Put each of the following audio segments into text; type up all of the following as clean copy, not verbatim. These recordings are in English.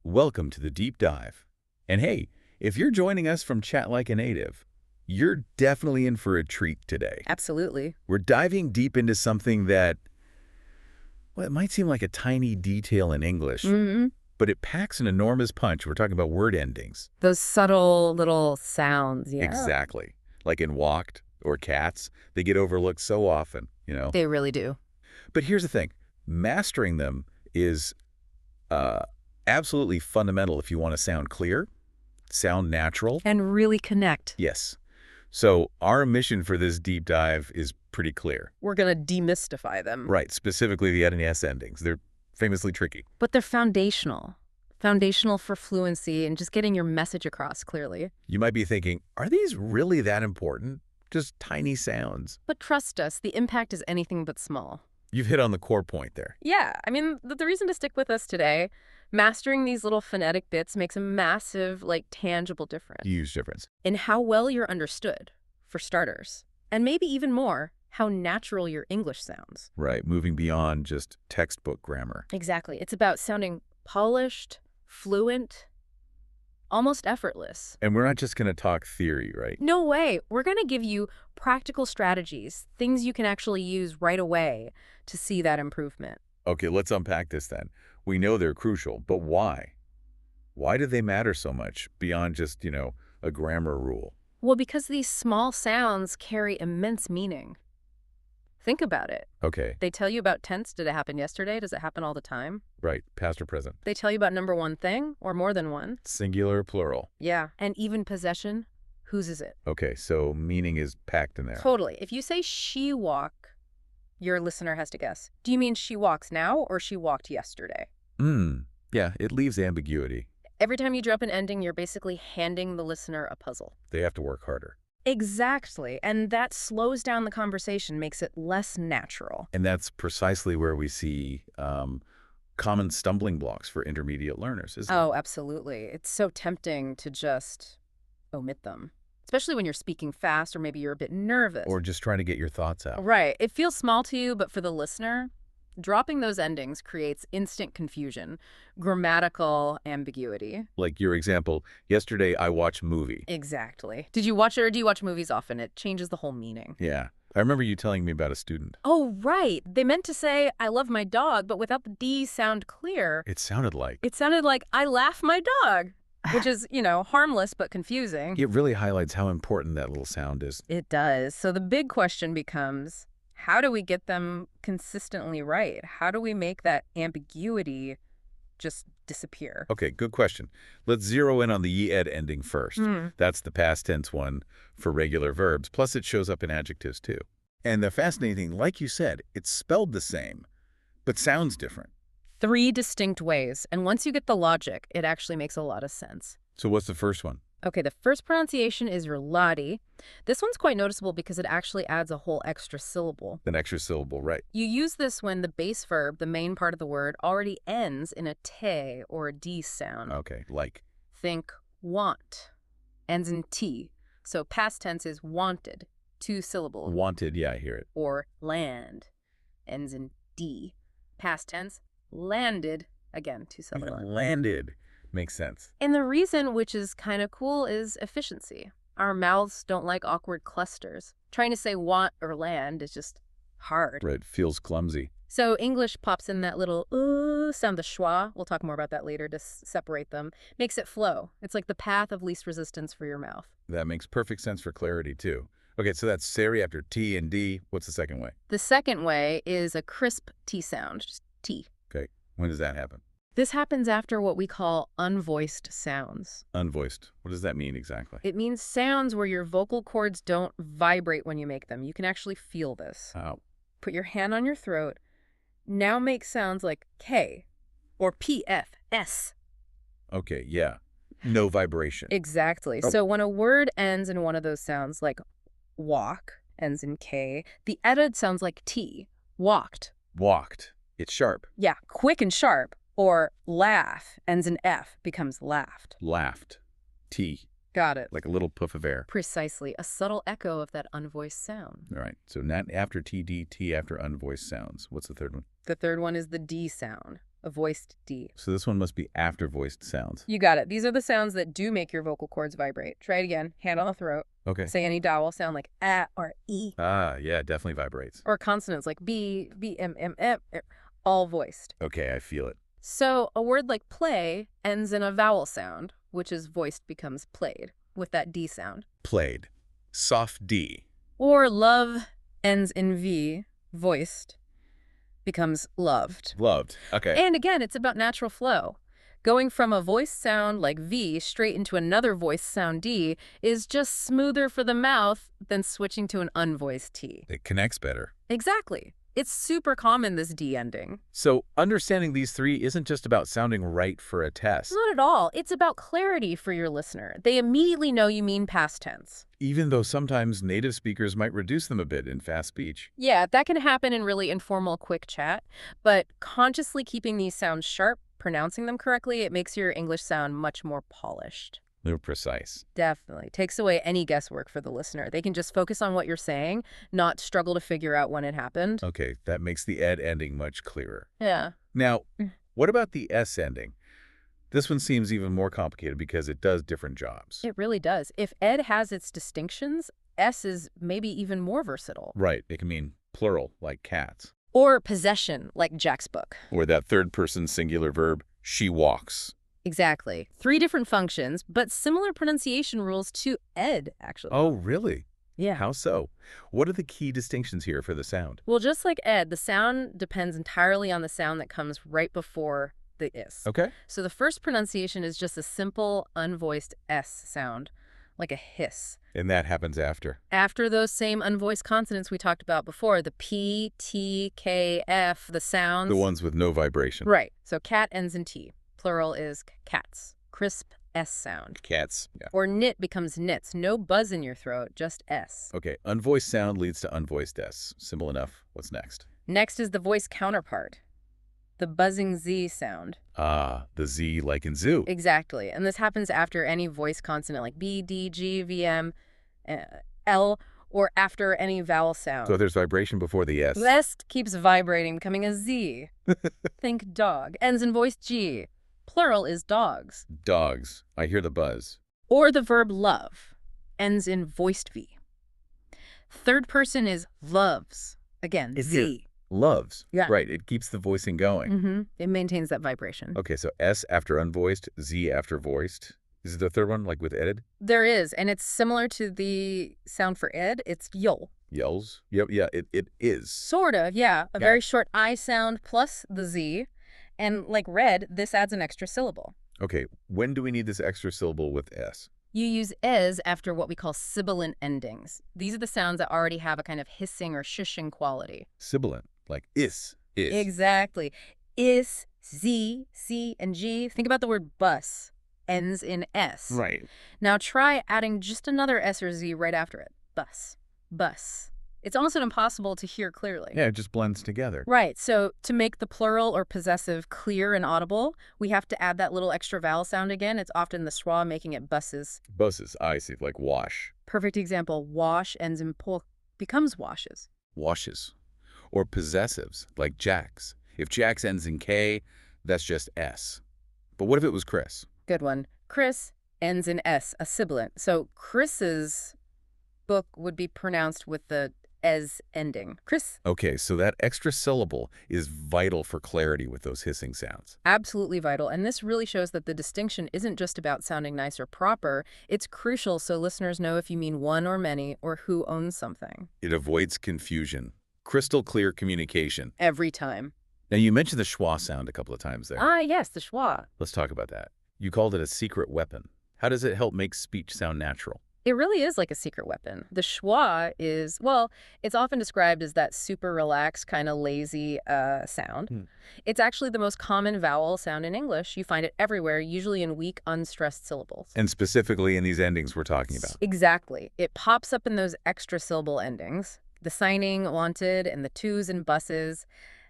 Welcome to the Deep Dive. And hey, if you're joining us from Chat Like a Native, you're definitely in for a treat today. Absolutely. We're diving deep into something that, well, it might seem like a tiny detail in English, but it packs an enormous punch. We're talking about word endings. Those subtle little sounds, yeah. Exactly. Like in walked or cats, they get overlooked so often, They really do. But here's the thing. Mastering them is absolutely fundamental if you want to sound clear, sound natural. And really connect. Yes. So our mission for this deep dive is pretty clear. We're going to demystify them. Right, specifically the N-S endings. They're famously tricky. But they're foundational. Foundational for fluency and just getting your message across clearly. You might be thinking, are these really that important? Just tiny sounds. But trust us, the impact is anything but small. You've hit on the core point there. Yeah, I mean, the reason to stick with us today, mastering these little phonetic bits makes a massive, tangible difference. Huge difference. In how well you're understood, for starters. And maybe even more, how natural your English sounds. Right, moving beyond just textbook grammar. Exactly. It's about sounding polished, fluent, almost effortless. And we're not just going to talk theory, right? No way. We're going to give you practical strategies, things you can actually use right away to see that improvement. Okay, let's unpack this then. We know they're crucial, but why? Why do they matter so much beyond just, a grammar rule? Well, because these small sounds carry immense meaning. Think about it. Okay. They tell you about tense. Did it happen yesterday? Does it happen all the time? Right, past or present. They tell you about number one thing or more than one. Singular, plural. Yeah. And even possession. Whose is it? Okay, so meaning is packed in there. Totally. If you say she walk, your listener has to guess. Do you mean she walks now or she walked yesterday? Yeah, it leaves ambiguity. Every time you drop an ending, you're basically handing the listener a puzzle. They have to work harder. Exactly. And that slows down the conversation, makes it less natural. And that's precisely where we see common stumbling blocks for intermediate learners, isn't it? Oh, absolutely. It's so tempting to just omit them, especially when you're speaking fast or maybe you're a bit nervous. Or just trying to get your thoughts out. Right. It feels small to you, but for the listener, dropping those endings creates instant confusion, grammatical ambiguity. Like your example, yesterday I watched movie. Exactly. Did you watch it or do you watch movies often? It changes the whole meaning. Yeah. I remember you telling me about a student. Oh, right. They meant to say, I love my dog, but without the D sound clear. It sounded like. I laugh my dog, which is, harmless but confusing. It really highlights how important that little sound is. It does. So the big question becomes, how do we get them consistently right? How do we make that ambiguity just disappear? Okay, good question. Let's zero in on the ed ending first. That's the past tense one for regular verbs, plus it shows up in adjectives too. And the fascinating thing, like you said, it's spelled the same, but sounds different. 3 distinct ways. And once you get the logic, it actually makes a lot of sense. So what's the first one? Okay, the first pronunciation is relati. This one's quite noticeable because it actually adds a whole extra syllable. An extra syllable, right. You use this when the base verb, the main part of the word, already ends in a te or a d sound. Okay, like. Think want, ends in t. So past tense is wanted, 2 syllables. Wanted, yeah, I hear it. Or land, ends in d. Past tense, landed, again, 2 syllables. Landed. Makes sense. And the reason, which is kind of cool, is efficiency. Our mouths don't like awkward clusters. Trying to say want or land is just hard. Right, feels clumsy. So English pops in that little sound, the schwa. We'll talk more about that later to separate them. Makes it flow. It's like the path of least resistance for your mouth. That makes perfect sense for clarity, too. Okay, so that's seri after T and D. What's the second way? The second way is a crisp T sound, just T. Okay, when does that happen? This happens after what we call unvoiced sounds. Unvoiced. What does that mean exactly? It means sounds where your vocal cords don't vibrate when you make them. You can actually feel this. Oh. Put your hand on your throat. Now make sounds like K or P, F, S. Okay, yeah. No vibration. Exactly. Oh. So when a word ends in one of those sounds, like walk ends in K, the edit sounds like T, walked. Walked. It's sharp. Yeah, quick and sharp. Or laugh ends in F, becomes laughed. Laughed. T. Got it. Like a little puff of air. Precisely. A subtle echo of that unvoiced sound. All right. So not after TD, T after unvoiced sounds. What's the third one? The third one is the D sound. a voiced D. So this one must be after voiced sounds. You got it. These are the sounds that do make your vocal cords vibrate. Try it again. Hand on the throat. Okay. Say any vowel sound like A or E. Ah, yeah, it definitely vibrates. Or consonants like B, B, M, M, M, all voiced. Okay, I feel it. So a word like play ends in a vowel sound, which is voiced becomes played, with that D sound. Played. Soft D. Or love ends in V, voiced, becomes loved. Loved. Okay. And again, it's about natural flow. Going from a voice sound like V straight into another voice sound D is just smoother for the mouth than switching to an unvoiced T. It connects better. Exactly. It's super common, this D ending. So understanding these three isn't just about sounding right for a test. Not at all. It's about clarity for your listener. They immediately know you mean past tense. Even though sometimes native speakers might reduce them a bit in fast speech. Yeah, that can happen in really informal, quick chat. But consciously keeping these sounds sharp, pronouncing them correctly, it makes your English sound much more polished. They're precise. Definitely. Takes away any guesswork for the listener. They can just focus on what you're saying, not struggle to figure out when it happened. Okay, that makes the ed ending much clearer. Yeah. Now, what about the S ending? This one seems even more complicated because it does different jobs. It really does. If ed has its distinctions, S is maybe even more versatile. Right, it can mean plural, like cats. Or possession, like Jack's book. Or that third-person singular verb, she walks. Exactly. 3 different functions, but similar pronunciation rules to ed, actually. Oh, really? Yeah. How so? What are the key distinctions here for the sound? Well, just like ed, the sound depends entirely on the sound that comes right before the is. Okay. So the first pronunciation is just a simple, unvoiced S sound, like a hiss. And that happens after. After those same unvoiced consonants we talked about before, the P, T, K, F, the sounds. The ones with no vibration. Right. So cat ends in T. Plural is cats. Crisp S sound. Cats. Yeah. Or knit becomes knits. No buzz in your throat, just S. Okay, unvoiced sound leads to unvoiced S. Simple enough. What's next? Next is the voice counterpart, the buzzing Z sound. Ah, the Z like in zoo. Exactly. And this happens after any voice consonant like B, D, G, V, M, L, or after any vowel sound. So there's vibration before the S. The S keeps vibrating, becoming a Z. Think dog. Ends in voice G. Plural is dogs. Dogs. I hear the buzz. Or the verb love. Ends in voiced V. Third person is loves. Again, Z. Loves. Yeah. Right, it keeps the voicing going. It maintains that vibration. Okay, so S after unvoiced, Z after voiced. Is it the third one, like with ed? There is, and it's similar to the sound for ed. It's yol. Yells? Yep, yeah, it is. Sort of, yeah. A very short I sound plus the Z. And like red, this adds an extra syllable. Okay, when do we need this extra syllable with S? You use es after what we call sibilant endings. These are the sounds that already have a kind of hissing or shushing quality. Sibilant, like is. Exactly. Is, Z, C, and G. Think about the word bus. Ends in S. Right. Now try adding just another S or Z right after it. Bus. Bus. It's almost impossible to hear clearly. Yeah, it just blends together. Right. So to make the plural or possessive clear and audible, we have to add that little extra vowel sound again. It's often the schwa, making it buses. Buses, I see, like wash. Perfect example. Wash ends in po, becomes washes. Washes. Or possessives, like Jack's. If Jack's ends in K, that's just S. But what if it was Chris? Good one. Chris ends in S, a sibilant. So Chris's book would be pronounced with the es ending. Chris. Okay, so that extra syllable is vital for clarity with those hissing sounds. Absolutely vital. And this really shows that the distinction isn't just about sounding nice or proper. It's crucial so listeners know if you mean one or many or who owns something. It avoids confusion. Crystal clear communication. Every time. Now, you mentioned the schwa sound a couple of times there. Ah, yes, the schwa. Let's talk about that. You called it a secret weapon. How does it help make speech sound natural? It really is like a secret weapon. The schwa is, well, it's often described as that super relaxed, kind of lazy sound. It's actually the most common vowel sound in English. You find it everywhere, usually in weak, unstressed syllables. And specifically in these endings we're talking about. Exactly. It pops up in those extra syllable endings. The signing, wanted, and the twos and buses.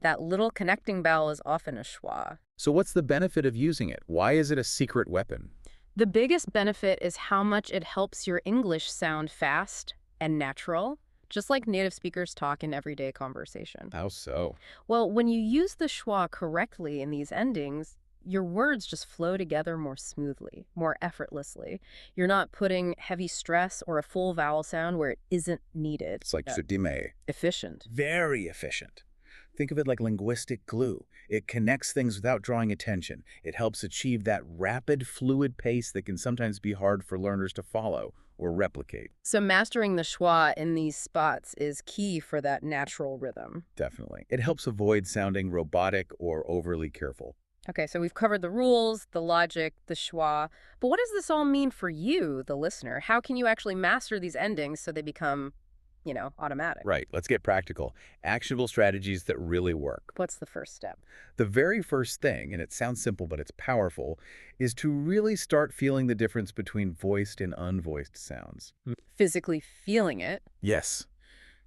That little connecting vowel is often a schwa. So what's the benefit of using it? Why is it a secret weapon? The biggest benefit is how much it helps your English sound fast and natural, just like native speakers talk in everyday conversation. How so? Well, when you use the schwa correctly in these endings, your words just flow together more smoothly, more effortlessly. You're not putting heavy stress or a full vowel sound where it isn't needed. It's like sudime. Efficient. Very efficient. Think of it like linguistic glue. It connects things without drawing attention. It helps achieve that rapid, fluid pace that can sometimes be hard for learners to follow or replicate. So mastering the schwa in these spots is key for that natural rhythm. Definitely. It helps avoid sounding robotic or overly careful. Okay, so we've covered the rules, the logic, the schwa, but what does this all mean for you, the listener? How can you actually master these endings so they become, automatic? Right. Let's get practical. Actionable strategies that really work. What's the first step? The very first thing, and it sounds simple but it's powerful, is to really start feeling the difference between voiced and unvoiced sounds. Physically feeling it. Yes.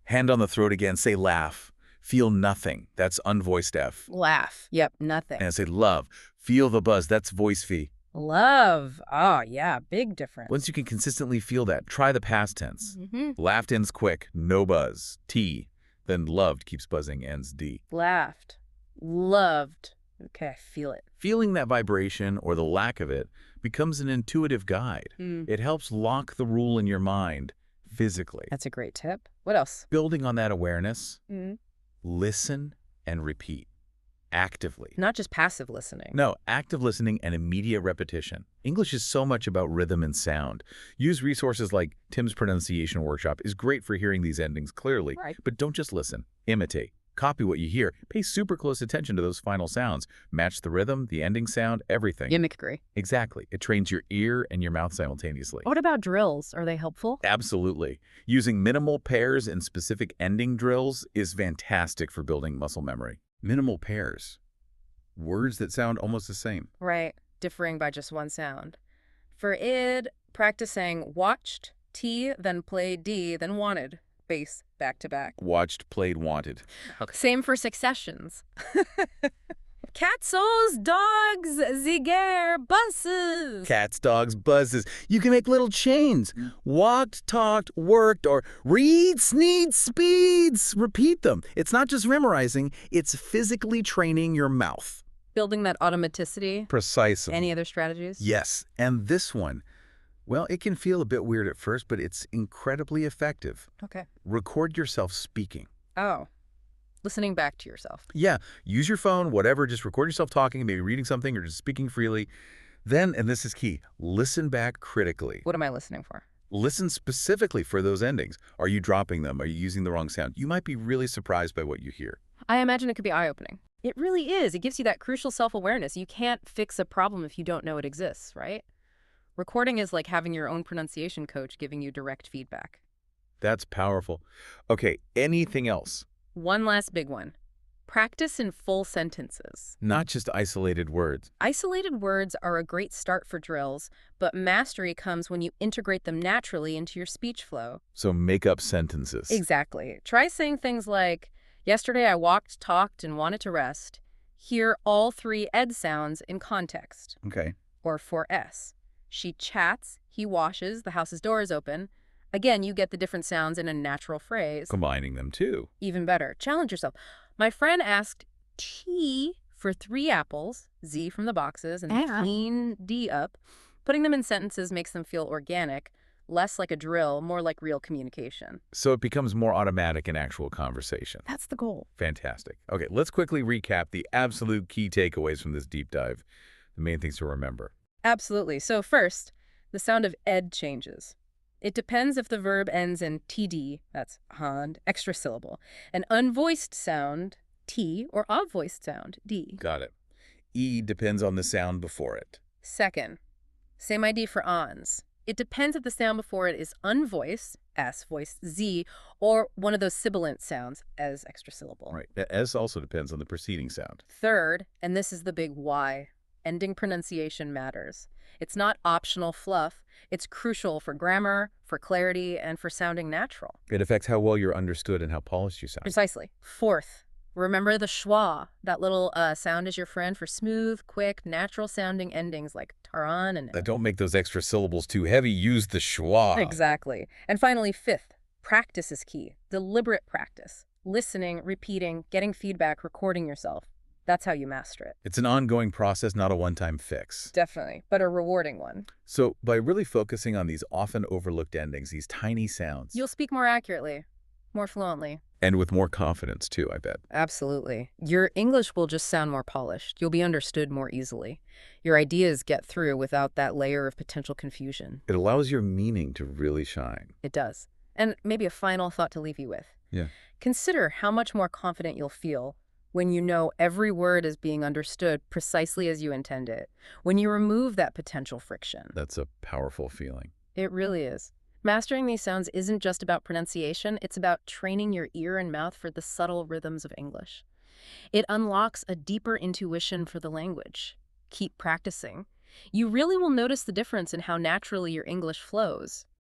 Hand on the throat again. Say laugh. Feel nothing. That's unvoiced F. Laugh. Yep, nothing. And say love. Feel the buzz. That's voice V. Love. Oh, yeah, big difference. Once you can consistently feel that, try the past tense. Laughed ends quick. No buzz. T. Then loved keeps buzzing, ends D. Laughed. Loved. Okay, I feel it. Feeling that vibration, or the lack of it, becomes an intuitive guide. It helps lock the rule in your mind physically. That's a great tip. What else? Building on that awareness, listen and repeat actively. Not just passive listening. No, active listening and immediate repetition. English is so much about rhythm and sound. Use resources like Tim's pronunciation workshop is great for hearing these endings clearly. Right. But don't just listen. Imitate. Copy what you hear. Pay super close attention to those final sounds. Match the rhythm, the ending sound, everything. Mimicry. Exactly. It trains your ear and your mouth simultaneously. What about drills? Are they helpful? Absolutely. Using minimal pairs and specific ending drills is fantastic for building muscle memory. Minimal pairs. Words that sound almost the same. Right. Differing by just one sound. For id, practice saying watched, T, then played D, then wanted. Bass, back to back. Watched, played, wanted. Okay. Same for successions. Cats, dogs, ziger, buses. Cats, dogs, buzzes. You can make little chains. Walked, talked, worked, or reads, needs, speeds. Repeat them. It's not just memorizing, it's physically training your mouth. Building that automaticity. Precisely. Any other strategies? Yes, and this one, well, it can feel a bit weird at first, but it's incredibly effective. Okay. Record yourself speaking. Oh. Listening back to yourself. Yeah, use your phone, whatever, just record yourself talking, maybe reading something or just speaking freely. Then, and this is key, listen back critically. What am I listening for? Listen specifically for those endings. Are you dropping them? Are you using the wrong sound? You might be really surprised by what you hear. I imagine it could be eye-opening. It really is. It gives you that crucial self-awareness. You can't fix a problem if you don't know it exists, right? Recording is like having your own pronunciation coach giving you direct feedback. That's powerful. Okay, anything else? One last big one. Practice in full sentences. Not just isolated words. Isolated words are a great start for drills, but mastery comes when you integrate them naturally into your speech flow. So make up sentences. Exactly. Try saying things like, yesterday I walked, talked, and wanted to rest. Hear all three ed sounds in context. Okay. Or for S. She chats, he washes, the house's door is open. Again, you get the different sounds in a natural phrase. Combining them too. Even better. Challenge yourself. My friend asked T for 3 apples, Z from the boxes, and clean D up. Putting them in sentences makes them feel organic, less like a drill, more like real communication. So it becomes more automatic in actual conversation. That's the goal. Fantastic. Okay, let's quickly recap the absolute key takeaways from this deep dive. The main things to remember. Absolutely. So first, the sound of ed changes. It depends if the verb ends in td, that's hand, extra syllable. An unvoiced sound, T, or odd-voiced sound, D. Got it. E depends on the sound before it. Second, same idea for ons. It depends if the sound before it is unvoiced, S, voiced Z, or one of those sibilant sounds, as extra syllable. Right. S also depends on the preceding sound. Third, and this is the big why, ending pronunciation matters. It's not optional fluff. It's crucial for grammar, for clarity, and for sounding natural. It affects how well you're understood and how polished you sound. Precisely. Fourth, remember the schwa. That little sound is your friend for smooth, quick, natural-sounding endings like taran and... Don't make those extra syllables too heavy. Use the schwa. Exactly. And finally, fifth, Practice is key. Deliberate practice. Listening, repeating, getting feedback, recording yourself. That's how you master it. It's an ongoing process, not a one-time fix. Definitely, but a rewarding one. So by really focusing on these often overlooked endings, these tiny sounds, You'll speak more accurately, more fluently. and with more confidence too, I bet. Absolutely. Your English will just sound more polished. You'll be understood more easily. Your ideas get through without that layer of potential confusion. It allows your meaning to really shine. It does. And maybe a final thought to leave you with. Yeah. Consider how much more confident you'll feel when you know every word is being understood precisely as you intend it, when you remove that potential friction. That's a powerful feeling. It really is. Mastering these sounds isn't just about pronunciation, it's about training your ear and mouth for the subtle rhythms of English. It unlocks a deeper intuition for the language. Keep practicing. You really will notice the difference in how naturally your English flows.